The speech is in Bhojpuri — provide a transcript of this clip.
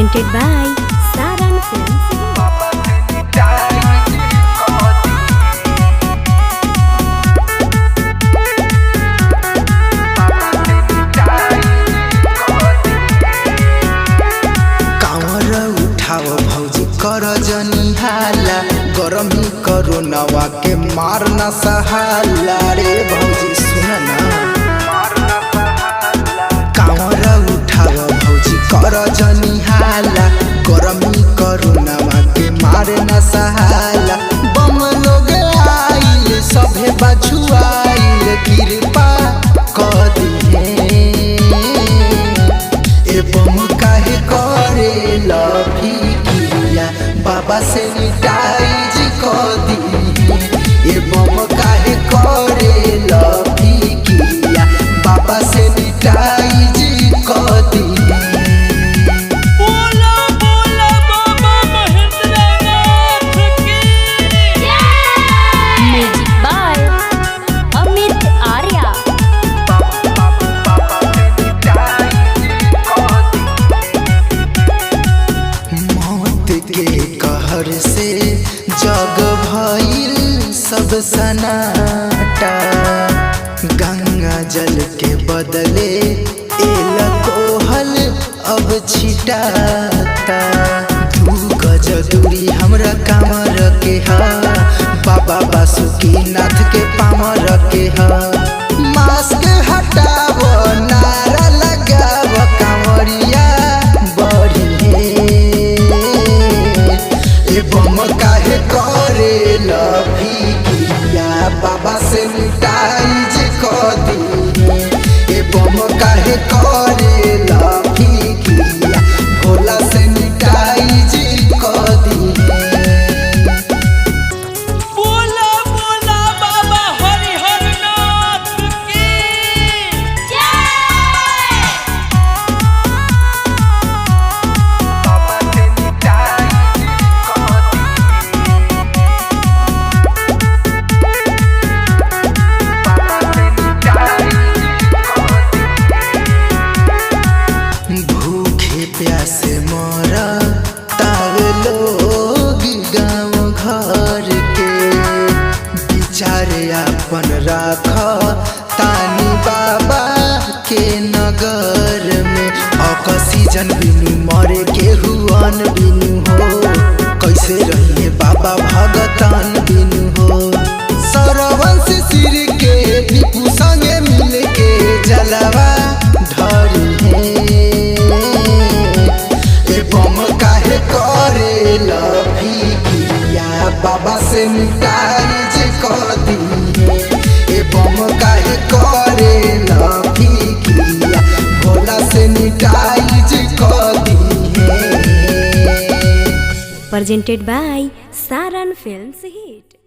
presented by Saran Films. भौजी कर जनी हाला गरमी करो नवा के मार न सहाला रे भौजी सुन ना कांवर उठाव भौजी कर जनी हाला गरमी करो नवा के मार न सहाला बम लोग आइल सभे बछुआइल कृपा कर दिए ए बम काहे करे लभी बाबा से मिटाइज कर दी ए बम काहे करे लभी किया बाबा से मिटाइज कर दी। बोला बोला बाबा महेंद्रनाथ की Music by Amit Arya. मौत के कहर से जग भइल सब सनाटा गंगा जल के बदले एल कोहल अब छिटाता दू गज दूरी हमरा कामर के हा बाबा बासुकीनाथ के पामर के हा मास्क हटाव नारा लगाव कांवरिया बम काहे करे लभी किया बाबा से मिटाइज कर दी ए बम काहे करे लभी किया भोला से मिटाइज कर दी। बोला बोला बाबा हरिहरनाथ की भूखे प्यासे मरा तावे लोग गाँव घर के विचारे अपन राख तानी बाबा के नगर में ऑक्सीजन बिनु मरे के हुआन बिनु हो कैसे रहिए बाबा भगतान बिनु हो सरवन से सिर के दीपू संगे मिल के जलवा ढरी बम काहे करे लभी किया बाबा से मिटाइज कर दी ए बम काहे करे लभी किया भोला से मिटाइज कर दी। Presented by Saran Films Hit.